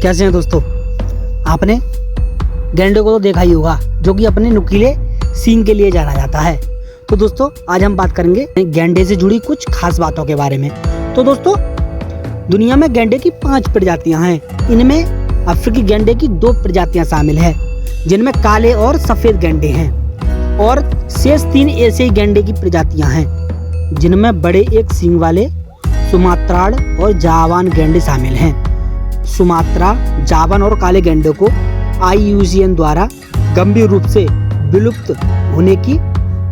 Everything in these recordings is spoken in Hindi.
कैसे हैं दोस्तों। आपने गैंडे को तो देखा ही होगा, जो कि अपने नुकीले सींग के लिए जाना जाता है। तो दोस्तों आज हम बात करेंगे गैंडे से जुड़ी कुछ खास बातों के बारे में। तो दोस्तों दुनिया में गैंडे की 5 प्रजातियां हैं। इनमें अफ्रीकी गैंडे की 2 प्रजातियां शामिल हैं, जिनमें काले और सफेद गैंडे हैं, और शेष 3 एशियाई गैंडे की प्रजातियां हैं, जिनमें बड़े एक सींग वाले सुमात्राड़ और जावान गैंडे शामिल हैं। सुमात्रा, जावान और काले गैंडे को IUCN द्वारा गंभीर रूप से विलुप्त होने की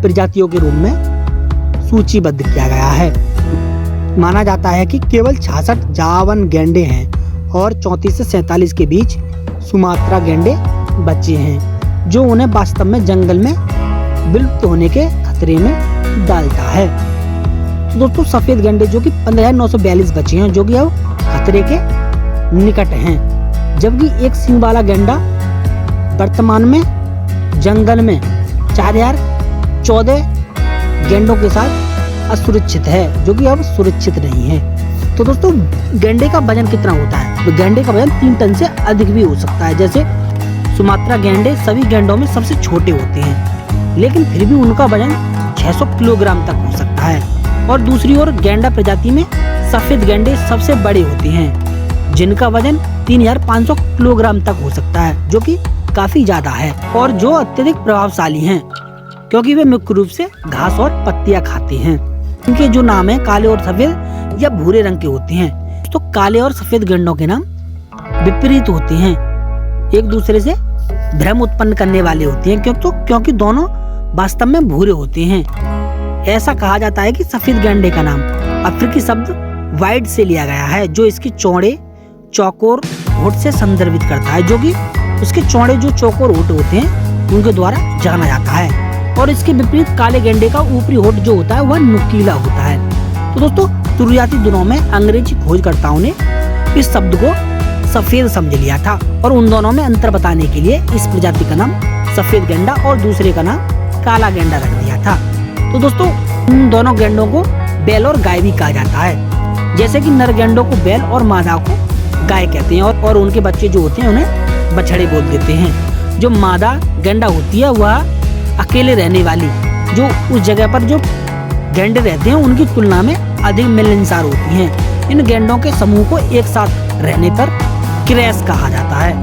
प्रजातियों के रूप में सूचीबद्ध किया गया है। माना जाता है कि केवल 66 जावान गैंडे हैं और 34 से 47 के बीच सुमात्रा गैंडे बचे हैं, जो उन्हें वास्तव में जंगल में विलुप्त होने के खतरे में डालता है। तो दोस्तों सफेद गैंडे जो कि 15,942 बचे हैं, जो कि अब खतरे के निकट हैं, जबकि एक सींग वाला गैंडा वर्तमान में जंगल में 4014 गैंडों के साथ असुरक्षित है, जो कि अब सुरक्षित नहीं है। तो दोस्तों गैंडे का वजन कितना होता है? तो गैंडे का वजन 3 टन से अधिक भी हो सकता है। जैसे सुमात्रा गैंडे सभी गैंडों में सबसे छोटे होते हैं, लेकिन फिर भी उनका वजन 600 किलोग्राम तक हो सकता है। और दूसरी ओर गैंडा प्रजाति में सफेद गैंडे सबसे बड़े होते हैं, जिनका वजन 3500 किलोग्राम तक हो सकता है, जो कि काफी ज्यादा है, और जो अत्यधिक प्रभावशाली हैं, क्योंकि वे मुख्य रूप से घास और पत्तियां खाते हैं। इनके जो नाम है काले और सफेद या भूरे रंग के होते हैं। तो काले और सफेद गैंडों के नाम विपरीत होते हैं, एक दूसरे से भ्रम उत्पन्न करने वाले होते हैं, क्योंकि दोनों वास्तव में भूरे होते हैं। ऐसा कहा जाता है कि सफेद गैंडे का नाम अफ्रीकी शब्द वाइड से लिया गया है, जो इसके चौड़े चौकोर होठ से संदर्भित करता है, जो कि उसके चौड़े जो चौकोर होठ होते हैं उनके द्वारा जाना जाता है। और इसके विपरीत काले गैंडे का ऊपरी होठ जो होता है वह नुकीला होता है। तो दोस्तों शुरुआती दिनों में अंग्रेजी खोजकर्ताओं ने इस शब्द को सफेद समझ लिया था, और उन दोनों में अंतर बताने के लिए इस प्रजाति का नाम सफेद गैंडा और दूसरे का नाम काला गैंडा रख दिया था। तो दोस्तों इन दोनों गैंडों को बैल और गाय भी कहा जाता है। जैसे कि नर गैंडों को बैल और मादा को गाय कहते हैं, और उनके बच्चे जो होते हैं उन्हें बछड़े बोल देते हैं। जो मादा गैंडा होती है वह अकेले रहने वाली, जो उस जगह पर जो गैंडे रहते हैं उनकी तुलना में अधिक मिलनसार होती हैं। इन गैंडों के समूह को एक साथ रहने पर क्रैश कहा जाता है।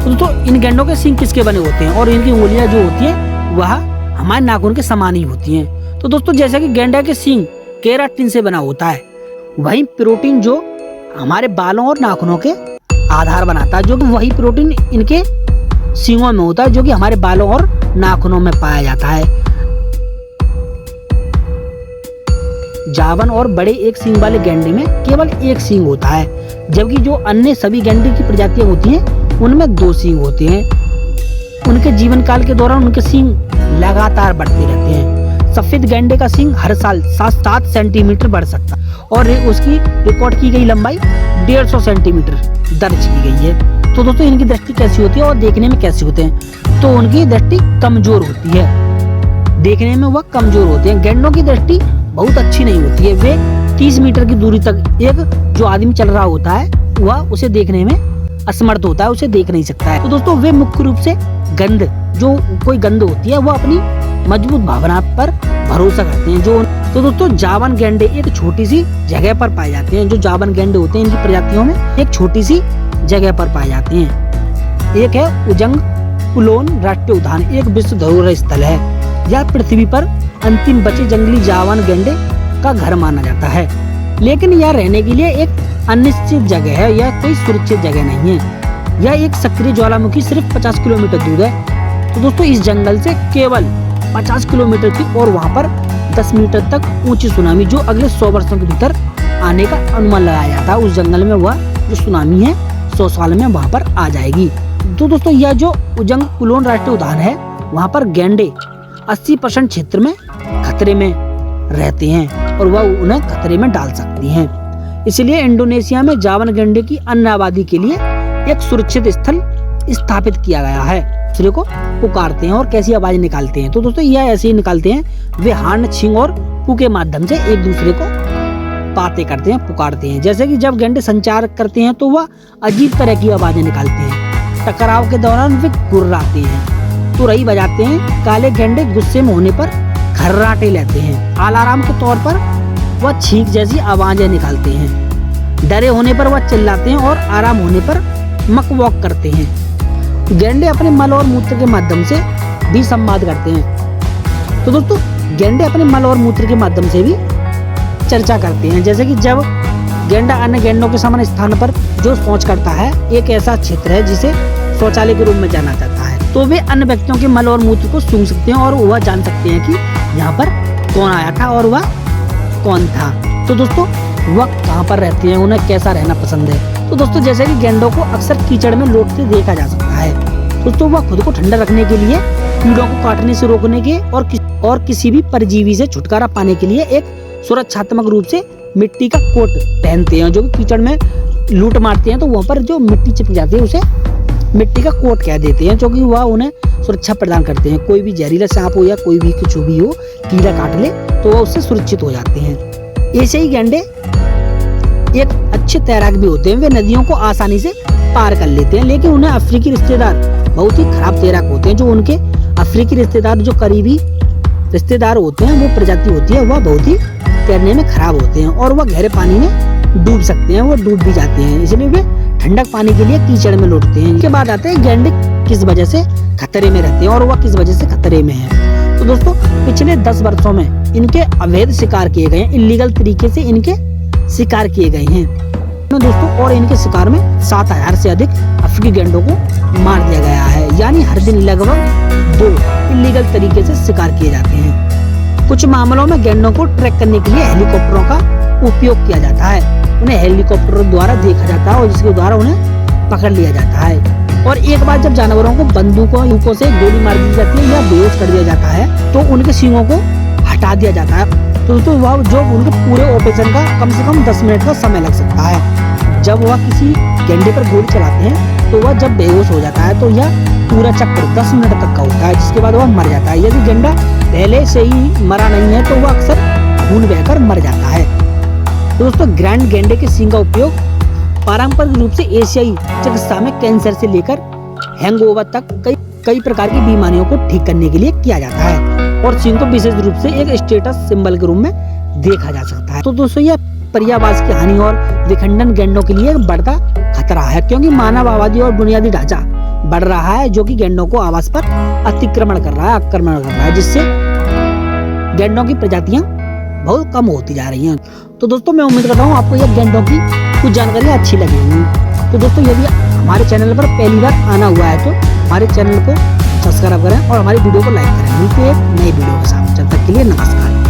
तो दोस्तों इन गैंडों के सींग किसके बने होते हैं, और इनकी उंगलियां जो होती हैं वह हमारे नाखून के समान ही होती हैं। तो दोस्तों जैसे कि गैंडा के सींग केराटिन से बना होता है, वही प्रोटीन जो हमारे बालों और नाखूनों के आधार बनाता है, जो कि वही प्रोटीन इनके सींगों में होता है, जो कि हमारे बालों और नाखूनों में पाया जाता है। जावन और बड़े एक सींग वाले गैंडे में केवल एक सींग होता है, जबकि जो अन्य सभी गैंडे की प्रजातियां होती हैं उनमें 2 सींग होते हैं। उनके जीवन काल के दौरान उनके सींग लगातार बढ़ते रहते हैं। सफेद गैंडे का सींग हर साल 7 सेंटीमीटर बढ़ सकता है, और उसकी रिकॉर्ड की गई लंबाई 150 सेंटीमीटर दर्ज की गई है। तो दोस्तों इनकी दृष्टि कैसी होती है और देखने में कैसे होते हैं? तो उनकी दृष्टि कमजोर होती है, देखने में वह कमजोर होते हैं। गैंडों की दृष्टि बहुत अच्छी नहीं होती है। वे 30 मीटर की दूरी तक एक जो आदमी चल रहा होता है वह उसे देखने में असमर्थ होता है, उसे देख नहीं सकता है। तो दोस्तों वे मुख्य रूप से गंध, जो कोई गंध होती है, वो अपनी मजबूत भावना पर भरोसा करते हैं। तो दोस्तों जावान गैंडे एक छोटी सी जगह पर पाए जाते हैं। जो जावान गैंडे होते हैं इनकी प्रजातियों में एक छोटी सी जगह पर पाए जाते हैं। एक है उजंग पुलोन राष्ट्रीय उद्यान, एक विश्व धरोहर स्थल है। यह पृथ्वी पर अंतिम बचे जंगली जावान गैंडे का घर माना जाता है, लेकिन यह रहने के लिए एक अनिश्चित जगह है, यह कोई सुरक्षित जगह नहीं है। यह एक सक्रिय ज्वालामुखी सिर्फ 50 किलोमीटर दूर है। तो दोस्तों इस जंगल से केवल 50 किलोमीटर की और वहाँ पर 10 मीटर तक ऊंची सुनामी, जो अगले 100 वर्षों के भीतर आने का अनुमान लगाया जाता है, उस जंगल में वह जो सुनामी है 100 साल में वहाँ पर आ जाएगी। तो दोस्तों यह जो उजंग पुलोन राष्ट्रीय उद्यान है वहाँ पर गैंडे 80% क्षेत्र में खतरे में रहते हैं, और वह उन्हें खतरे में डाल सकती हैं। इसलिए इंडोनेशिया में जावान गैंडे की अन्य आबादी के लिए एक सुरक्षित स्थल स्थापित किया गया है। दूसरे को पुकारते हैं और कैसी आवाज निकालते हैं? तो दोस्तों यह ऐसे ही निकालते हैं, वे हार्न, छींग और पू के माध्यम से एक दूसरे को बातें करते हैं, पुकारते हैं। जैसे कि जब गेंडे संचार करते हैं तो वह अजीब तरह की आवाजें निकालते हैं। टकराव के दौरान वे गुर्राते हैं, तुरई बजाते हैं। काले गेंडे गुस्से में होने पर खर्राटे लेते हैं। अलार्म के तौर पर वह छींक जैसी आवाजें निकालते हैं। डरे होने पर वह चिल्लाते हैं और आराम होने पर मकवॉक करते हैं। गेंडे अपने मल और मूत्र के माध्यम से भी संवाद करते हैं। तो दोस्तों गेंडे अपने मल और मूत्र के माध्यम से भी चर्चा करते हैं। जैसे कि जब गेंडा अन्य गेंडों के समान स्थान पर जो शौच करता है, एक ऐसा क्षेत्र है जिसे शौचालय के रूप में जाना जाता है, तो वे अन्य व्यक्तियों के मल और मूत्र को सूंघ सकते हैं और वह जान सकते हैं कि यहाँ पर कौन आया था और वह कौन था। तो दोस्तों वह कहाँ पर रहते हैं, उन्हें कैसा रहना पसंद है। तो दोस्तों जैसे कि गेंडों को अक्सर कीचड़ में लौटते देखा जा सकता है। दोस्तों वह खुद को ठंडा रखने के लिए, कीड़ों को काटने से रोकने के और किसी भी परजीवी से छुटकारा पाने के लिए एक सुरक्षात्मक रूप से मिट्टी का कोट पहनते हैं। जो कि कीचड़ में लूट मारते हैं तो वहाँ पर जो मिट्टी चिपक जाती है उसे मिट्टी का कोट कह देते हैं, जो कि वह उन्हें सुरक्षा प्रदान करते हैं। कोई भी जहरीला सांप हो या कोई भी कुछ भी हो, कीड़ा काट ले तो वह उससे सुरक्षित हो जाते हैं। ऐसे ही गेंडे एक अच्छे तैराक भी होते हैं। वे नदियों को आसानी से पार कर लेते हैं, लेकिन उन्हें अफ्रीकी रिश्तेदार बहुत ही खराब तैराक होते हैं। जो उनके अफ्रीकी रिश्तेदार जो करीबी रिश्तेदार होते हैं, वो प्रजाति होती है, वह बहुत ही तैरने में खराब होते हैं और वह गहरे पानी में डूब सकते हैं, वो डूब भी जाते हैं। इसलिए वे ठंडक पाने के लिए कीचड़ में लौटते हैं। इसके बाद आते हैं गेंडे किस वजह से खतरे में रहते हैं और वह किस वजह से खतरे में है। तो दोस्तों पिछले 10 वर्षों में इनके अवैध शिकार किए गए हैं, इलीगल तरीके से इनके शिकार किए गए हैं दोस्तों। और इनके शिकार में 7000 से अधिक अफ्रीकी गेंडों को मार दिया गया है। यानी हर दिन लगभग 2 इलीगल तरीके से शिकार किए जाते हैं। कुछ मामलों में गेंडों को ट्रैक करने के लिए हेलीकॉप्टरों का उपयोग किया जाता है। उन्हें हेलीकॉप्टरों द्वारा देखा जाता है और जिसके द्वारा उन्हें पकड़ लिया जाता है। और एक बार जब जानवरों को बंदूकों से गोली मार दी जाती है या बेहोश कर दिया जाता है तो उनके सींगों को हटा दिया जाता है। तो दोस्तों वह जो उनके पूरे ऑपरेशन का कम से कम 10 मिनट का समय लग सकता है। जब वह किसी गेंडे पर गोली चलाते हैं तो वह जब बेहोश हो जाता है तो यह पूरा चक्कर 10 मिनट तक का होता है, जिसके बाद वह मर जाता है। यदि गेंडा पहले से ही मरा नहीं है तो वह अक्सर खून बहकर मर जाता है। तो दोस्तों ग्रैंड गेंडे के सींग का उपयोग पारंपरिक रूप से एशियाई चिकित्सा में कैंसर से लेकर हैंगओवर तक कई प्रकार की बीमारियों को ठीक करने के लिए किया जाता है और सींग को विशेष रूप से एक स्टेटस सिंबल के रूप में देखा जा सकता है। तो दोस्तों यह पर्यावरण की हानि और विखंडन गेंडों के लिए एक बढ़ता खतरा है, क्योंकि मानव आबादी और बुनियादी ढांचा बढ़ रहा है, जो कि गेंडों को आवास पर आक्रमण कर रहा है, जिससे गेंडों की प्रजातियां बहुत कम होती जा रही हैं। तो दोस्तों मैं उम्मीद करता हूँ आपको यह गेंडों की कुछ जानकारियां अच्छी लगी होंगी। तो दोस्तों यदि हमारे चैनल पर पहली बार आना हुआ है तो हमारे चैनल को सब्सक्राइब करें और हमारी वीडियो को लाइक करें। मिलते हैं एक नई वीडियो के साथ, जब तक के लिए नमस्कार।